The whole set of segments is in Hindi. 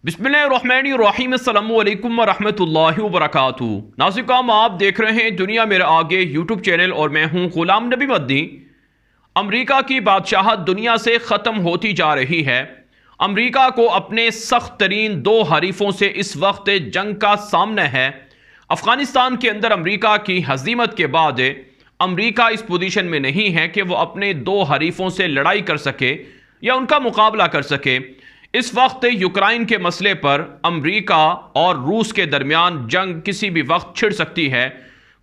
बिस्मिल्लाहिर्रहमानिर्रहीम अस्सलामुअलैकुम वरहमतुल्लाहि वबरकातुहू। नाज़रीन, आप देख रहे हैं दुनिया मेरे आगे यूट्यूब चैनल और मैं हूं गुलाम नबी मद्दी। अमेरिका की बादशाहत दुनिया से ख़त्म होती जा रही है। अमेरिका को अपने सख्त तरीन दो हरीफों से इस वक्त जंग का सामना है। अफ़गानिस्तान के अंदर अमेरिका की हज़ीमत के बाद अमेरिका इस पोजीशन में नहीं है कि वो अपने दो हरीफों से लड़ाई कर सके या उनका मुकाबला कर सके। इस वक्त यूक्रेन के मसले पर अमेरिका और रूस के दरमियान जंग किसी भी वक्त छिड़ सकती है।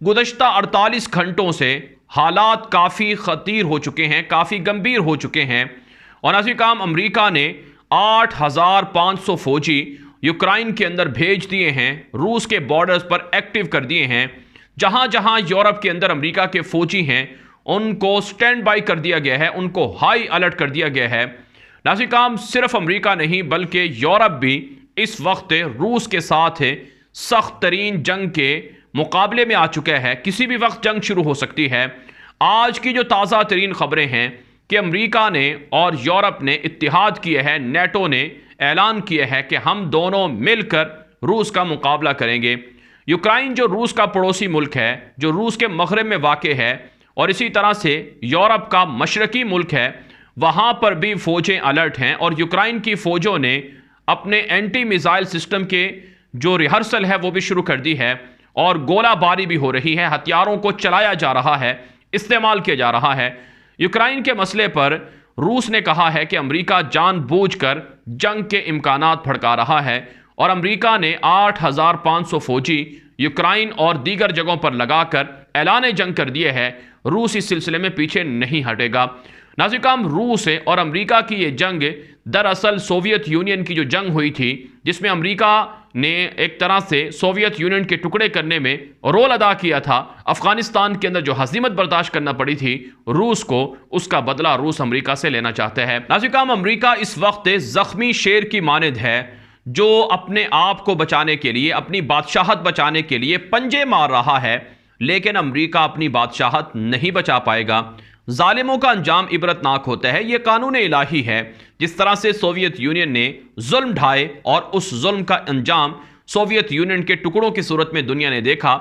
गुज़श्ता 48 घंटों से हालात काफ़ी ख़तीर हो चुके हैं, काफ़ी गंभीर हो चुके हैं और नाज़रीन, अमेरिका ने 8500 फौजी यूक्रेन के अंदर भेज दिए हैं, रूस के बॉर्डर्स पर एक्टिव कर दिए हैं। जहां जहां यूरोप के अंदर अमेरिका के फौजी हैं उनको स्टैंड बाई कर दिया गया है, उनको हाई अलर्ट कर दिया गया है। नाज़रीन, सिर्फ अमेरिका नहीं बल्कि यूरोप भी इस वक्त रूस के साथ सख्त तरीन जंग के मुकाबले में आ चुका है। किसी भी वक्त जंग शुरू हो सकती है। आज की जो ताज़ा तरीन ख़बरें हैं कि अमेरिका ने और यूरोप ने इत्तिहाद किया है, नेटो ने ऐलान किया है कि हम दोनों मिलकर रूस का मुकाबला करेंगे। यूक्रेन जो रूस का पड़ोसी मुल्क है, जो रूस के मग़रिब में वाक़ है और इसी तरह से यूरोप का मशरक़ी मुल्क है, वहाँ पर भी फ़ौजें अलर्ट हैं और यूक्रेन की फ़ौजों ने अपने एंटी मिसाइल सिस्टम के जो रिहर्सल है वो भी शुरू कर दी है और गोलाबारी भी हो रही है, हथियारों को चलाया जा रहा है, इस्तेमाल किया जा रहा है। यूक्रेन के मसले पर रूस ने कहा है कि अमेरिका जानबूझकर जंग के इम्कानात भड़का रहा है और अमेरिका ने 8500 फौजी यूक्रेन और दीगर जगहों पर लगाकर ऐलान जंग कर दिए है। रूस इस सिलसिले में पीछे नहीं हटेगा। नाज़रीन, रूस और अमेरिका की ये जंग दरअसल सोवियत यूनियन की जो जंग हुई थी, जिसमें अमेरिका ने एक तरह से सोवियत यूनियन के टुकड़े करने में रोल अदा किया था। अफ़गानिस्तान के अंदर जो हज़ीमत बर्दाश्त करना पड़ी थी रूस को, उसका बदला रूस अमेरिका से लेना चाहता है। नाज़रीन, अमेरिका इस वक्त ज़ख्मी शेर की मानद है जो अपने आप को बचाने के लिए, अपनी बादशाहत बचाने के लिए पंजे मार रहा है, लेकिन अमेरिका अपनी बादशाहत नहीं बचा पाएगा। जालिमों का अंजाम इबरतनाक होता है, यह कानून इलाही है। जिस तरह से सोवियत यूनियन ने जुल्म ढाए और उस जुल्म का अंजाम सोवियत यूनियन के टुकड़ों की सूरत में दुनिया ने देखा,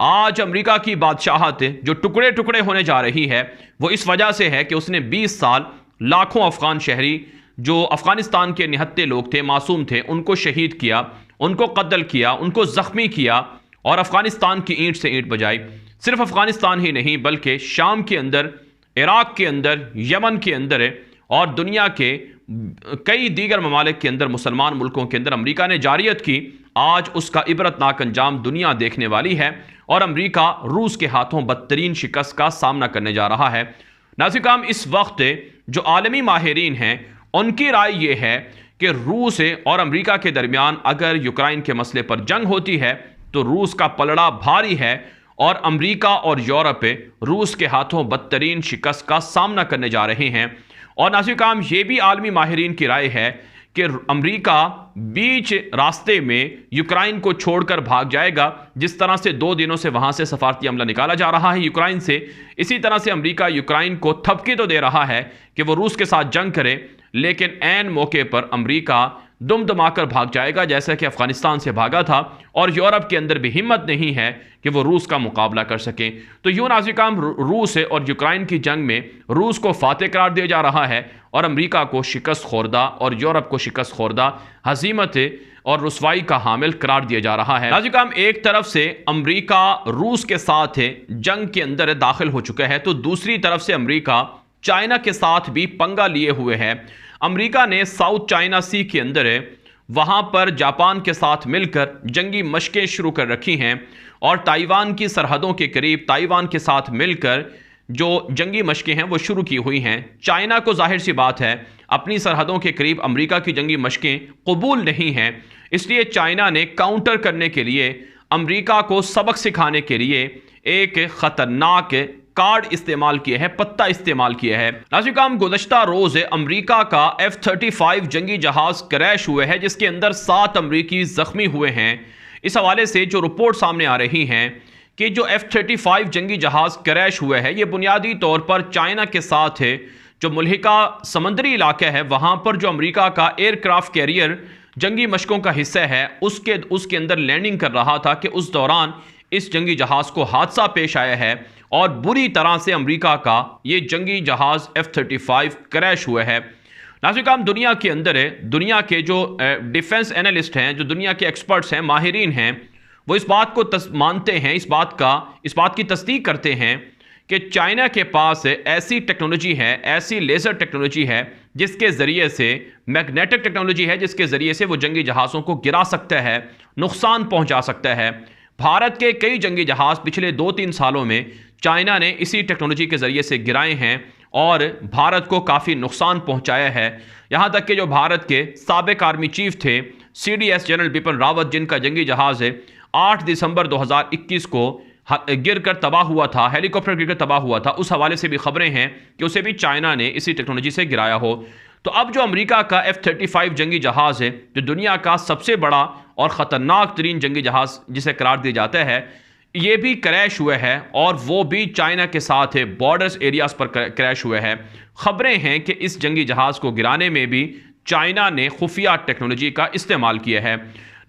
आज अमेरिका की बादशाहत जो टुकड़े टुकड़े होने जा रही है वो इस वजह से है कि उसने 20 साल लाखों अफगान शहरी जो अफगानिस्तान के निहत्ते लोग थे, मासूम थे, उनको शहीद किया, उनको कत्ल किया, उनको जख्मी किया और अफगानिस्तान की ईंट से ईंट बजाई। सिर्फ अफगानिस्तान ही नहीं बल्कि शाम के अंदर, इराक के अंदर, यमन के अंदर और दुनिया के कई दीगर ममालिक के अंदर, मुसलमान मुल्कों के अंदर अमेरिका ने जारियत की। आज उसका इबरतनाक अंजाम दुनिया देखने वाली है और अमेरिका रूस के हाथों बदतरीन शिकस्त का सामना करने जा रहा है। नाज़रीन, इस वक्त जो आलमी माहिरीन हैं उनकी राय ये है कि रूस और अमेरिका के दरमियान अगर यूक्रेन के मसले पर जंग होती है तो रूस का पलड़ा भारी है और अमेरिका और यूरोप रूस के हाथों बदतरीन शिकस्त का सामना करने जा रहे हैं। और नाज़रीन, ये भी आलमी माहिरीन की राय है कि अमेरिका बीच रास्ते में यूक्रेन को छोड़कर भाग जाएगा। जिस तरह से 2 दिनों से वहाँ से सफारती अमला निकाला जा रहा है यूक्रेन से, इसी तरह से अमेरिका यूक्रेन को थपकी तो दे रहा है कि वो रूस के साथ जंग करे, लेकिन ऐन मौके पर अमेरिका दुम दमाकर भाग जाएगा जैसा कि अफगानिस्तान से भागा था और यूरोप के अंदर भी हिम्मत नहीं है कि वो रूस का मुकाबला कर सकें। तो यूं नाज़रीन, रूस और यूक्रेन की जंग में रूस को फातेह करार दिया जा रहा है और अमेरिका को शिकस्त खोरदा और यूरोप को शिकस्त खोरदा, हज़ीमत और रुसवाई का हामिल करार दिया जा रहा है। नाज़रीन, एक तरफ से अमेरिका रूस के साथ जंग के अंदर दाखिल हो चुका है तो दूसरी तरफ से अमेरिका चाइना के साथ भी पंगा लिए हुए है। अमेरिका ने साउथ चाइना सी के अंदर वहाँ पर जापान के साथ मिलकर जंगी मशकें शुरू कर रखी हैं और ताइवान की सरहदों के करीब ताइवान के साथ मिलकर जो जंगी मशकें हैं वो शुरू की हुई हैं। चाइना को जाहिर सी बात है अपनी सरहदों के करीब अमेरिका की जंगी मशकें कबूल नहीं हैं, इसलिए चाइना ने काउंटर करने के लिए, अमेरिका को सबक सिखाने के लिए एक ख़तरनाक कार्ड इस्तेमाल किया है, पत्ता इस्तेमाल किया है। नाज़रीन, गुज़श्ता रोज़ अमेरिका का F-35 जंगी जहाज़ क्रैश हुए है जिसके अंदर 7 अमरीकी ज़ख्मी हुए हैं। इस हवाले से जो रिपोर्ट सामने आ रही हैं कि जो F-35 जंगी जहाज़ क्रैश हुए है ये बुनियादी तौर पर चाइना के साथ है, जो मुल्हिका समंदरी इलाका है वहाँ पर जो अमेरिका का एयरक्राफ्ट कैरियर जंगी मशकों का हिस्सा है उसके अंदर लैंडिंग कर रहा था कि उस दौरान इस जंगी जहाज़ को हादसा पेश आया है और बुरी तरह से अमेरिका का ये जंगी जहाज़ F-35 क्रैश हुआ है। नाज़रीन, दुनिया के अंदर है, दुनिया के जो डिफेंस एनालिस्ट हैं, जो दुनिया के एक्सपर्ट्स हैं, माहिरीन हैं, वो इस बात को मानते हैं, इस बात की तस्दीक करते हैं कि चाइना के पास ऐसी टेक्नोलॉजी है, ऐसी लेज़र टेक्नोलॉजी है जिसके ज़रिए से, मैग्नेटिक टेक्नोलॉजी है जिसके ज़रिए से वो जंगी जहाज़ों को गिरा सकता है, नुकसान पहुंचा सकता है। भारत के कई जंगी जहाज़ पिछले 2-3 सालों में चाइना ने इसी टेक्नोलॉजी के ज़रिए से गिराए हैं और भारत को काफ़ी नुकसान पहुंचाया है। यहाँ तक कि जो भारत के साबिक आर्मी चीफ थे CDS जनरल बिपिन रावत, जिनका जंगी जहाज़ 8 दिसंबर 2021 को गिरकर तबाह हुआ था, हेलीकॉप्टर गिरकर तबाह हुआ था, उस हवाले से भी खबरें हैं कि उसे भी चाइना ने इसी टेक्नोलॉजी से गिराया हो। तो अब जो अमेरिका का F-35 जंगी जहाज़ है, जो दुनिया का सबसे बड़ा और ख़तरनाक तरीन जंगी जहाज़ जिसे करार दिया जाता है, ये भी क्रैश हुआ है और वो भी चाइना के साथ है, बॉर्डर्स एरियाज़ पर क्रैश हुआ है। खबरें हैं कि इस जंगी जहाज़ को गिराने में भी चाइना ने खुफिया टेक्नोलॉजी का इस्तेमाल किया है।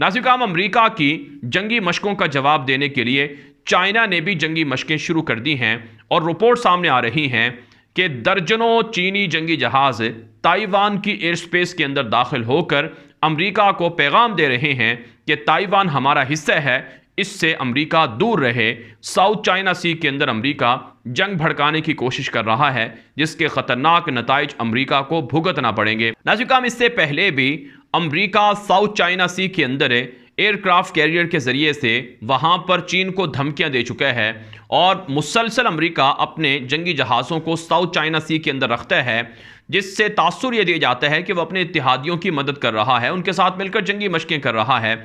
नाज़रीन, अमेरिका की जंगी मशकों का जवाब देने के लिए चाइना ने भी जंगी मशकें शुरू कर दी हैं और रिपोर्ट सामने आ रही हैं कि दर्जनों चीनी जंगी जहाज़ ताइवान की एयर स्पेस के अंदर दाखिल होकर अमेरिका को पैगाम दे रहे हैं कि ताइवान हमारा हिस्सा है, इससे अमेरिका दूर रहे। साउथ चाइना सी के अंदर अमेरिका जंग भड़काने की कोशिश कर रहा है जिसके खतरनाक नताइज अमेरिका को भुगतना पड़ेंगे। नाज़रीन, इससे पहले भी अमेरिका साउथ चाइना सी के अंदर एयरक्राफ्ट कैरियर के ज़रिए से वहाँ पर चीन को धमकियाँ दे चुका है और मुसलसल अमेरिका अपने जंगी जहाज़ों को साउथ चाइना सी के अंदर रखता है, जिससे तासुर यह दिया जाता है कि वह अपने इत्तेहादियों की मदद कर रहा है, उनके साथ मिलकर जंगी मशकें कर रहा है।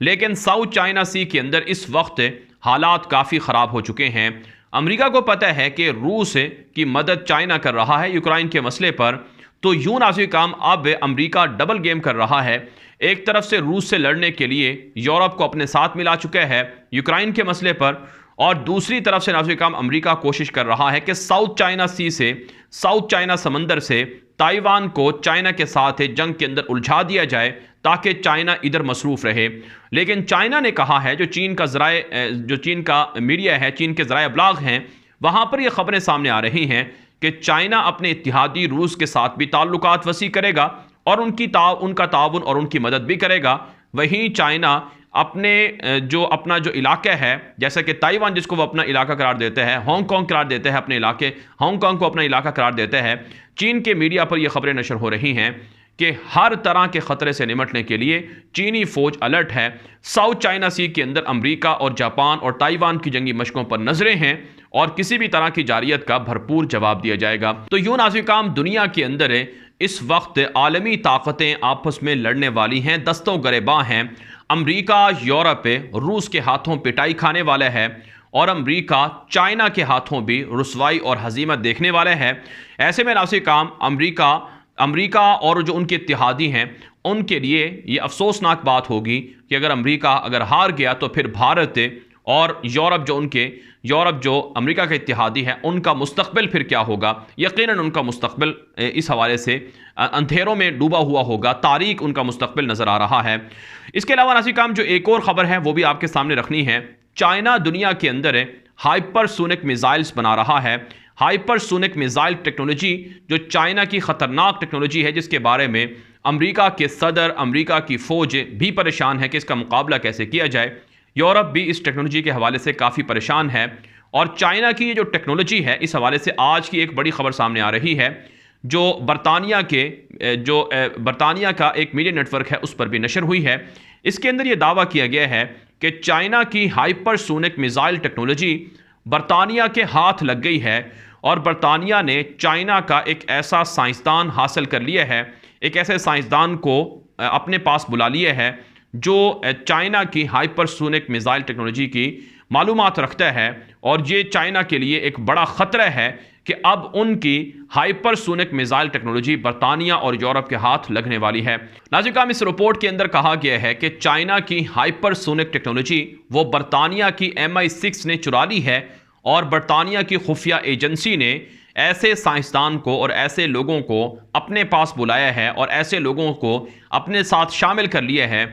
लेकिन साउथ चाइना सी के अंदर इस वक्त हालात काफ़ी ख़राब हो चुके हैं। अमेरिका को पता है कि रूस की मदद चाइना कर रहा है यूक्रेन के मसले पर, तो यूं नाज़रीन अब अमेरिका डबल गेम कर रहा है। एक तरफ से रूस से लड़ने के लिए यूरोप को अपने साथ मिला चुका है यूक्रेन के मसले पर, और दूसरी तरफ से नाज़रीन अमेरिका कोशिश कर रहा है कि साउथ चाइना सी से, साउथ चाइना समंदर से ताइवान को चाइना के साथ जंग के अंदर उलझा दिया जाए ताकि चाइना इधर मसरूफ़ रहे। लेकिन चाइना ने कहा है, जो चीन का मीडिया है, चीन के ज़राए अबलाग हैं, वहाँ पर ये खबरें सामने आ रही हैं कि चाइना अपने इत्तेहादी रूस के साथ भी ताल्लुकात वसी करेगा और उनका ताउन और उनकी मदद भी करेगा। वहीं चाइना अपना जो इलाका है, जैसा कि ताइवान जिसको वो अपना इलाका करार देता है, हांगकांग करार देता है अपने इलाके, हांगकांग को अपना इलाका करार देता है। चीन के मीडिया पर यह खबरें नशर हो रही हैं कि हर तरह के ख़तरे से निपटने के लिए चीनी फ़ौज अलर्ट है। साउथ चाइना सी के अंदर अमेरिका और जापान और ताइवान की जंगी मशकों पर नजरें हैं और किसी भी तरह की जारियत का भरपूर जवाब दिया जाएगा। तो यूं नाज़रीन, दुनिया के अंदर इस वक्त आलमी ताकतें आपस में लड़ने वाली हैं, दस्तों गरेबां हैं। अमेरिका यूरोप रूस के हाथों पिटाई खाने वाला है और अमेरिका चाइना के हाथों भी रुसवाई और हजीमत देखने वाला है। ऐसे में नाज़रीन अमेरिका और जो उनके इत्तेहादी हैं उनके लिए ये अफसोसनाक बात होगी कि अगर अमेरिका हार गया तो फिर भारत और यूरोप जो अमेरिका के इत्तेहादी है उनका मुस्तकबिल फिर क्या होगा। यकीनन उनका मुस्तकबिल इस हवाले से अंधेरों में डूबा हुआ होगा, तारीक उनका मुस्तकबिल नज़र आ रहा है। इसके अलावा नाज़रीन, जो एक और ख़बर है वो भी आपके सामने रखनी है। चाइना दुनिया के अंदर हाइपरसोनिक मिसाइल्स बना रहा है। हाइपरसोनिक मिसाइल टेक्नोलॉजी जो चाइना की ख़तरनाक टेक्नोलॉजी है, जिसके बारे में अमेरिका के सदर, अमेरिका की फ़ौज भी परेशान है कि इसका मुकाबला कैसे किया जाए। यूरोप भी इस टेक्नोलॉजी के हवाले से काफ़ी परेशान है और चाइना की ये जो टेक्नोलॉजी है, इस हवाले से आज की एक बड़ी खबर सामने आ रही है जो बरतानिया का एक मीडिया नेटवर्क है उस पर भी नशर हुई है। इसके अंदर ये दावा किया गया है कि चाइना की हाइपरसोनिक मिसाइल टेक्नोलॉजी बरतानिया के हाथ लग गई है और बरतानिया ने चाइना का एक ऐसा साइंसदान हासिल कर लिया है, एक ऐसे साइंसदान को अपने पास बुला लिया है जो चाइना की हाइपरसोनिक मिसाइल टेक्नोलॉजी की मालूमात रखता है। और ये चाइना के लिए एक बड़ा ख़तरा है कि अब उनकी हाइपरसोनिक मिसाइल टेक्नोलॉजी बरतानिया और यूरोप के हाथ लगने वाली है। नाज़रीन, इस रिपोर्ट के अंदर कहा गया है कि चाइना की हाइपरसोनिक टेक्नोलॉजी वो बरतानिया की MI6 ने चुरा ली है और बरतानिया की खुफिया एजेंसी ने ऐसे साइंसदान को और ऐसे लोगों को अपने पास बुलाया है और ऐसे लोगों को अपने साथ शामिल कर लिया है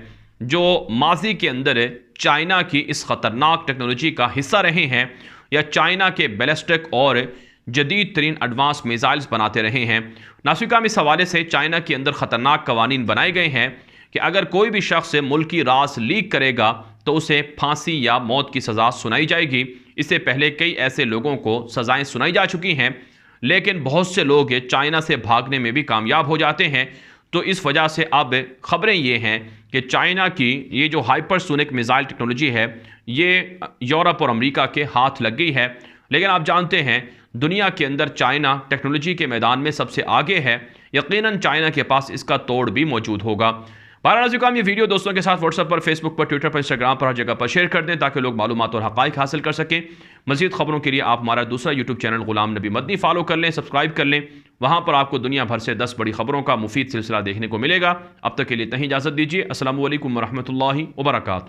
जो माजी के अंदर चाइना की इस ख़तरनाक टेक्नोलॉजी का हिस्सा रहे हैं या चाइना के बैलिस्टिक और जदीद तरीन एडवांस मिसाइल्स बनाते रहे हैं। नासिका में इस हवाले से चाइना के अंदर ख़तरनाक कवानीन बनाए गए हैं कि अगर कोई भी शख्स मुल्की राज लीक करेगा तो उसे फांसी या मौत की सज़ा सुनाई जाएगी। इससे पहले कई ऐसे लोगों को सज़ाएं सुनाई जा चुकी हैं, लेकिन बहुत से लोग चाइना से भागने में भी कामयाब हो जाते हैं। तो इस वजह से अब ख़बरें ये हैं कि चाइना की ये जो हाइपरसोनिक मिसाइल टेक्नोलॉजी है ये यूरोप और अमेरिका के हाथ लग गई है। लेकिन आप जानते हैं दुनिया के अंदर चाइना टेक्नोलॉजी के मैदान में सबसे आगे है, यकीनन चाइना के पास इसका तोड़ भी मौजूद होगा। नाज़रीन, ये वीडियो दोस्तों के साथ व्हाट्सएप पर, फेसबुक पर, ट्विटर पर, इंस्टाग्राम पर, हर जगह पर शेयर कर दें ताकि लोग मालूमात और हक़ाइक़ हासिल कर सकें। मज़ीद खबरों के लिए आप हमारा दूसरा यूट्यूब चैनल ग़ुलाम नबी मदनी फॉलो कर लें, सब्सक्राइब कर लें। वहाँ पर आपको दुनिया भर से 10 बड़ी खबरों का मुफीद सिलसिला देखने को मिलेगा। अब तक के लिए इतनी इजाज़त दीजिए। अस्सलामु अलैकुम व रहमतुल्लाहि व बरकातुहू।